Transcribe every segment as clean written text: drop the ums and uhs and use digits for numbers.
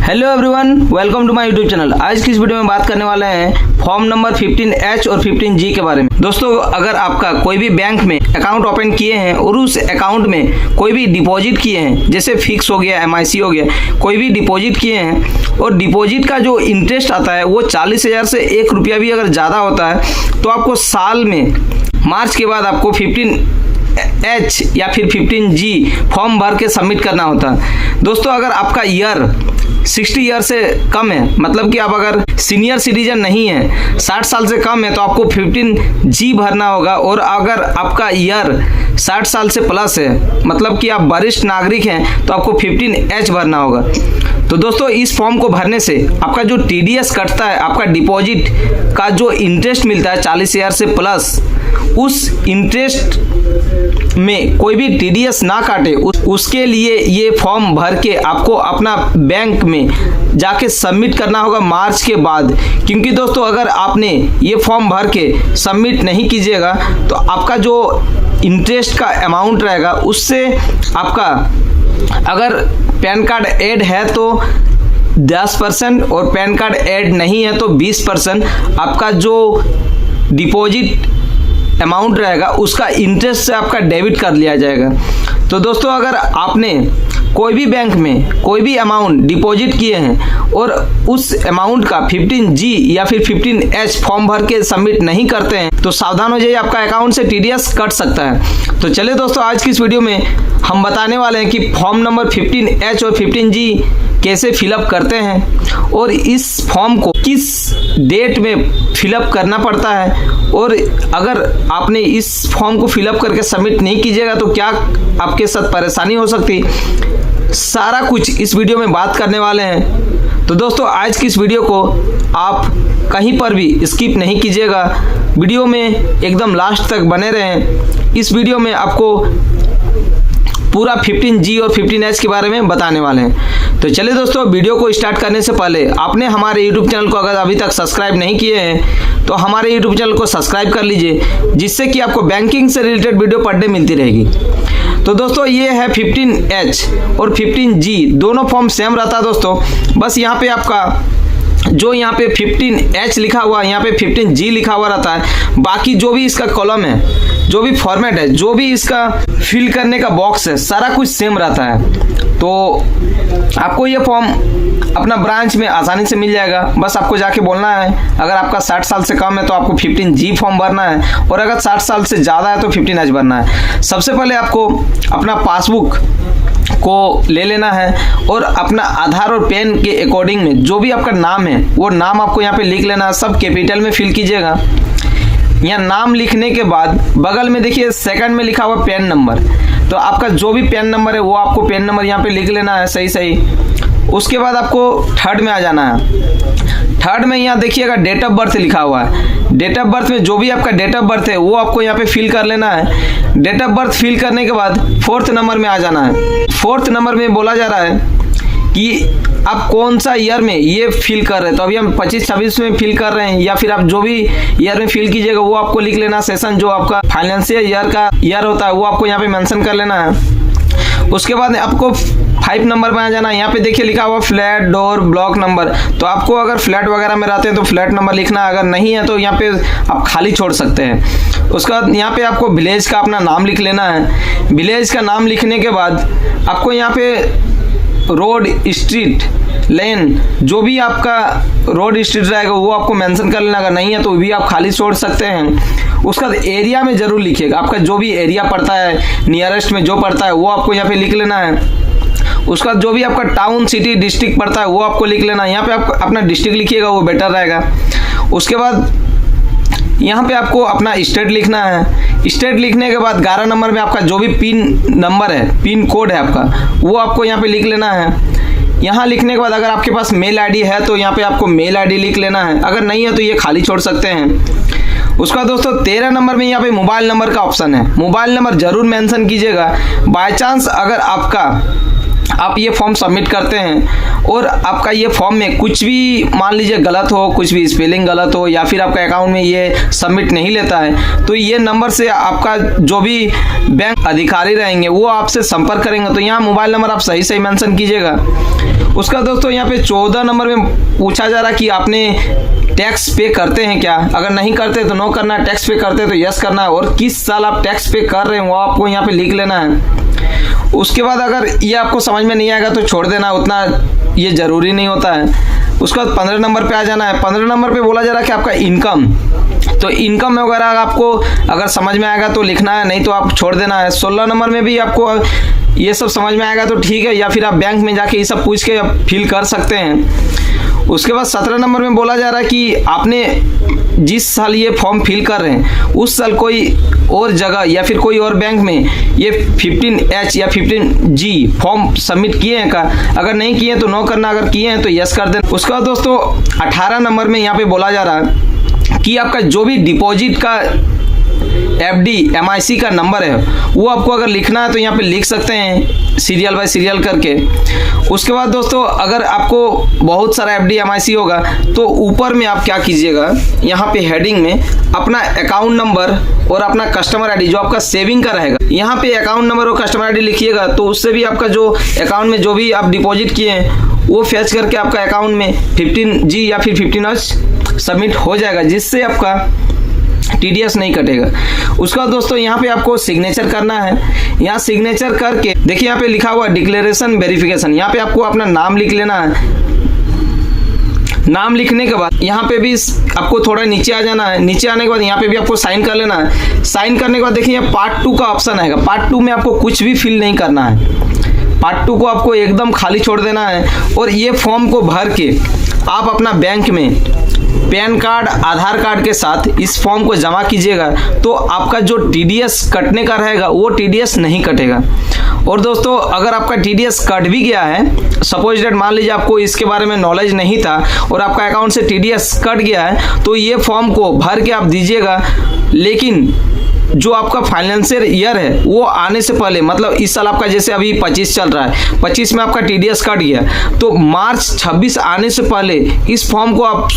Hello everyone, welcome to my YouTube channel. आज की इस वीडियो में बात करने वाले हैं फॉर्म नंबर 15H और 15G के बारे में। दोस्तों, अगर आपका कोई भी बैंक में अकाउंट ओपन किए हैं और उस अकाउंट में कोई भी डिपॉजिट किए हैं, जैसे फिक्स हो गया, MIC हो गया, कोई भी डिपॉजिट किए हैं और डिपॉजिट का जो इंटरेस्ट आता है वो 40,000 से 1 रुपया भी अगर ज़्यादा होता है तो आपको साल में मार्च के बाद आपको 15H या फिर 15G फॉर्म भर के सबमिट करना होता है। दोस्तों, अगर आपका ईयर 60 ईयर से कम है, मतलब कि आप अगर सीनियर सिटीजन नहीं है, 60 साल से कम है, तो आपको 15G भरना होगा। और अगर आपका ईयर 60 साल से प्लस है, मतलब कि आप वरिष्ठ नागरिक हैं, तो आपको 15H भरना होगा। तो दोस्तों, इस फॉर्म को भरने से आपका जो TDS कटता है, आपका डिपॉजिट का जो इंटरेस्ट मिलता है 40,000 से प्लस, उस इंटरेस्ट में कोई भी TDS ना काटे, उसके लिए ये फॉर्म भर के आपको अपना बैंक में जाके सबमिट करना होगा मार्च के बाद। क्योंकि दोस्तों, अगर आपने ये फॉर्म भर के सबमिट नहीं कीजिएगा तो आपका जो इंटरेस्ट का अमाउंट रहेगा उससे आपका, अगर पैन कार्ड ऐड है तो 10% और पैन कार्ड ऐड नहीं है तो 20% आपका जो डिपॉजिट अमाउंट रहेगा उसका इंटरेस्ट से आपका डेबिट कर लिया जाएगा। तो दोस्तों, अगर आपने कोई भी बैंक में कोई भी अमाउंट डिपॉजिट किए हैं और उस अमाउंट का 15G या फिर 15H फॉर्म भर के सबमिट नहीं करते हैं तो सावधान हो जाइए, आपका अकाउंट से TDS कट सकता है। तो चलिए दोस्तों, आज की इस वीडियो में हम बताने वाले हैं कि फॉर्म नंबर 15H और 15G कैसे फिलअप करते हैं और इस फॉर्म को किस डेट में फिलअप करना पड़ता है, और अगर आपने इस फॉर्म को फिलअप करके सबमिट नहीं कीजिएगा तो क्या आपके साथ परेशानी हो सकती, सारा कुछ इस वीडियो में बात करने वाले हैं। तो दोस्तों, आज की इस वीडियो को आप कहीं पर भी स्किप नहीं कीजिएगा, वीडियो में एकदम लास्ट तक बने रहें। इस वीडियो में आपको पूरा 15G और 15H के बारे में बताने वाले हैं। तो चलिए दोस्तों, वीडियो को स्टार्ट करने से पहले आपने हमारे YouTube चैनल को अगर अभी तक सब्सक्राइब नहीं किए हैं तो हमारे YouTube चैनल को सब्सक्राइब कर लीजिए, जिससे कि आपको बैंकिंग से रिलेटेड वीडियो पर डे मिलती रहेगी। तो दोस्तों, ये है 15H और 15G, दोनों फॉर्म सेम रहता है दोस्तों। बस यहाँ पे आपका जो यहाँ पे 15H लिखा हुआ है, यहाँ पे 15G लिखा हुआ रहता है। बाकी जो भी इसका कॉलम है, जो भी फॉर्मेट है, जो भी इसका फिल करने का बॉक्स है, सारा कुछ सेम रहता है। तो आपको ये फॉर्म अपना ब्रांच में आसानी से मिल जाएगा। बस आपको जाके बोलना है, अगर आपका 60 साल से कम है तो आपको 15G फॉर्म भरना है, और अगर 60 साल से ज़्यादा है तो 15H भरना है। सबसे पहले आपको अपना पासबुक को ले लेना है और अपना आधार और पैन के अकॉर्डिंग में जो भी आपका नाम है वो नाम आपको यहाँ पे लिख लेना है, सब कैपिटल में फिल कीजिएगा। यहाँ नाम लिखने के बाद बगल में देखिए सेकंड में लिखा हुआ पैन नंबर, तो आपका जो भी पैन नंबर है वो आपको पैन नंबर यहाँ पे लिख लेना है सही सही। उसके बाद आपको थर्ड में आ जाना है। थर्ड में यहाँ देखिएगा डेट ऑफ बर्थ लिखा हुआ है। डेट ऑफ बर्थ में जो भी आपका डेट ऑफ बर्थ है वो आपको यहाँ पे फिल कर लेना है। डेट ऑफ बर्थ फिल करने के बाद फोर्थ नंबर में आ जाना है। फोर्थ नंबर में बोला जा रहा है कि आप कौन सा ईयर में ये फिल कर रहे हैं, तो अभी हम 25-26 में फिल कर रहे हैं, या फिर आप जो भी ईयर में फिल कीजिएगा वो आपको लिख लेना। सेशन जो आपका फाइनेंशियल ईयर का ईयर होता है वो आपको यहाँ पे मेंशन कर लेना है। उसके बाद आपको 5 नंबर में आ जाना है। यहाँ पे देखिए लिखा हुआ फ्लैट डोर ब्लॉक नंबर, तो आपको अगर फ्लैट वगैरह में रहते हैं तो फ्लैट नंबर लिखना है, अगर नहीं है तो यहाँ पे आप खाली छोड़ सकते हैं। उसके बाद यहाँ पे आपको विलेज का अपना नाम लिख लेना है। विलेज का नाम लिखने के बाद आपको यहाँ पे रोड, स्ट्रीट, लेन, जो भी आपका रोड स्ट्रीट रहेगा वो आपको मेंशन कर लेना, अगर नहीं है तो भी आप खाली छोड़ सकते हैं। उसका एरिया में ज़रूर लिखिएगा, आपका जो भी एरिया पड़ता है, नियरेस्ट में जो पड़ता है वो आपको यहाँ पे लिख लेना है। उसका जो भी आपका टाउन, सिटी, डिस्ट्रिक्ट पड़ता है वो आपको लिख लेना है। यहाँ पे आप अपना डिस्ट्रिक्ट लिखिएगा, वो बेटर रहेगा। उसके बाद यहाँ पे आपको अपना स्टेट लिखना है। स्टेट लिखने के बाद 11 नंबर में आपका जो भी पिन नंबर है, पिन कोड है आपका, वो आपको यहाँ पे लिख लेना है। यहाँ लिखने के बाद अगर आपके पास मेल आईडी है तो यहाँ पे आपको मेल आईडी लिख लेना है, अगर नहीं है तो ये खाली छोड़ सकते हैं। उसका दोस्तों 13 नंबर में यहाँ पे मोबाइल नंबर का ऑप्शन है। मोबाइल नंबर जरूर मेंशन कीजिएगा। बाय चांस अगर आपका आप ये फॉर्म सबमिट करते हैं और आपका ये फॉर्म में कुछ भी मान लीजिए गलत हो, कुछ भी स्पेलिंग गलत हो या फिर आपका अकाउंट में ये सबमिट नहीं लेता है, तो ये नंबर से आपका जो भी बैंक अधिकारी रहेंगे वो आपसे संपर्क करेंगे। तो यहाँ मोबाइल नंबर आप सही सही मेंशन कीजिएगा। उसका दोस्तों यहाँ पे 14 नंबर में पूछा जा रहा कि आपने टैक्स पे करते हैं क्या। अगर नहीं करते तो नो करना है, टैक्स पे करते तो यस करना है, और किस साल आप टैक्स पे कर रहे हैं वो आपको यहाँ पे लिख लेना है। उसके बाद अगर ये आपको समझ में नहीं आएगा तो छोड़ देना, उतना ये ज़रूरी नहीं होता है। उसके बाद 15 नंबर पे आ जाना है। 15 नंबर पे बोला जा रहा है कि आपका इनकम, तो इनकम वगैरह आपको अगर समझ में आएगा तो लिखना है, नहीं तो आप छोड़ देना है। 16 नंबर में भी आपको ये सब समझ में आएगा तो ठीक है, या फिर आप बैंक में जाके ये सब पूछ के फिल कर सकते हैं। उसके बाद 17 नंबर में बोला जा रहा है कि आपने जिस साल ये फॉर्म फिल कर रहे हैं उस साल कोई और जगह या फिर कोई और बैंक में ये 15H या 15G फॉर्म सबमिट किए हैं का। अगर नहीं किए हैं तो नो करना, अगर किए हैं तो यस कर देना। उसका दोस्तों 18 नंबर में यहाँ पे बोला जा रहा है कि आपका जो भी डिपॉजिट का FD MIC का नंबर है वो आपको अगर लिखना है तो यहाँ पे लिख सकते हैं सीरियल बाय सीरियल करके। उसके बाद दोस्तों अगर आपको बहुत सारा FD MIC होगा तो ऊपर में आप क्या कीजिएगा, यहाँ पे हेडिंग में अपना अकाउंट नंबर और अपना कस्टमर ID जो आपका सेविंग का रहेगा, यहाँ पे अकाउंट नंबर और कस्टमर ID लिखिएगा। तो उससे भी आपका जो अकाउंट में जो भी आप डिपॉजिट किए हैं वो फैच करके आपका अकाउंट में 15G या फिर 15H सबमिट हो जाएगा, जिससे आपका TDS नहीं कटेगा। उसका दोस्तों यहाँ पे आपको सिग्नेचर करना है। यहाँ सिग्नेचर करके देखिए यहाँ पे लिखा हुआ डिक्लेरेशन वेरिफिकेशन, यहाँ पे आपको अपना नाम लिख लेना है। नाम लिखने के बाद यहाँ पे भी आपको थोड़ा नीचे आ जाना है। नीचे आने के बाद यहाँ पे भी आपको साइन कर लेना है। साइन करने के बाद देखिए यहाँ पार्ट 2 का ऑप्शन आएगा। पार्ट 2 में आपको कुछ भी फिल नहीं करना है, पार्ट 2 को आपको एकदम खाली छोड़ देना है। और ये फॉर्म को भर के आप अपना बैंक में पैन कार्ड आधार कार्ड के साथ इस फॉर्म को जमा कीजिएगा, तो आपका जो TDS कटने का रहेगा वो TDS नहीं कटेगा। और दोस्तों अगर आपका TDS कट भी गया है, सपोज डेट मान लीजिए आपको इसके बारे में नॉलेज नहीं था और आपका अकाउंट से TDS कट गया है, तो ये फॉर्म को भर के आप दीजिएगा। लेकिन जो आपका फाइनेंशियल ईयर है वो आने से पहले, मतलब इस साल आपका जैसे अभी 25 चल रहा है, 25 में आपका TDS कट गया, तो मार्च 26 आने से पहले इस फॉर्म को आप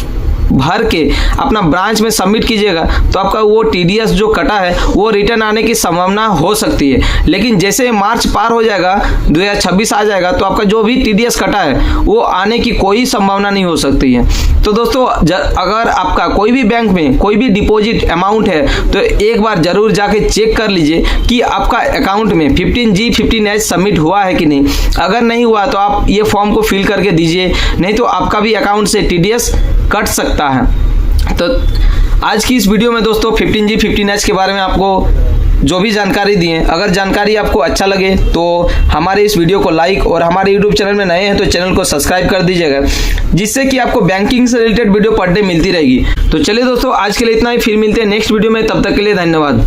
भर के अपना ब्रांच में सबमिट कीजिएगा, तो आपका वो TDS जो कटा है वो रिटर्न आने की संभावना हो सकती है। लेकिन जैसे मार्च पार हो जाएगा, 2026 आ जाएगा, तो आपका जो भी TDS कटा है वो आने की कोई संभावना नहीं हो सकती है। तो दोस्तों अगर आपका कोई भी बैंक में कोई भी डिपॉजिट अमाउंट है तो एक बार जरूर जाके चेक कर लीजिए कि आपका अकाउंट में 15G 15H सबमिट हुआ है कि नहीं। अगर नहीं हुआ तो आप ये फॉर्म को फिल करके दीजिए, नहीं तो आपका भी अकाउंट से TDS कट सकता है। तो आज की इस वीडियो में दोस्तों 15G 15H के बारे में आपको जो भी जानकारी दी है, अगर जानकारी आपको अच्छा लगे तो हमारे इस वीडियो को लाइक और हमारे YouTube चैनल में नए हैं तो चैनल को सब्सक्राइब कर दीजिएगा, जिससे कि आपको बैंकिंग से रिलेटेड वीडियो पर डे मिलती रहेगी। तो चलिए दोस्तों आज के लिए इतना ही, फिर मिलते हैं नेक्स्ट वीडियो में, तब तक के लिए धन्यवाद।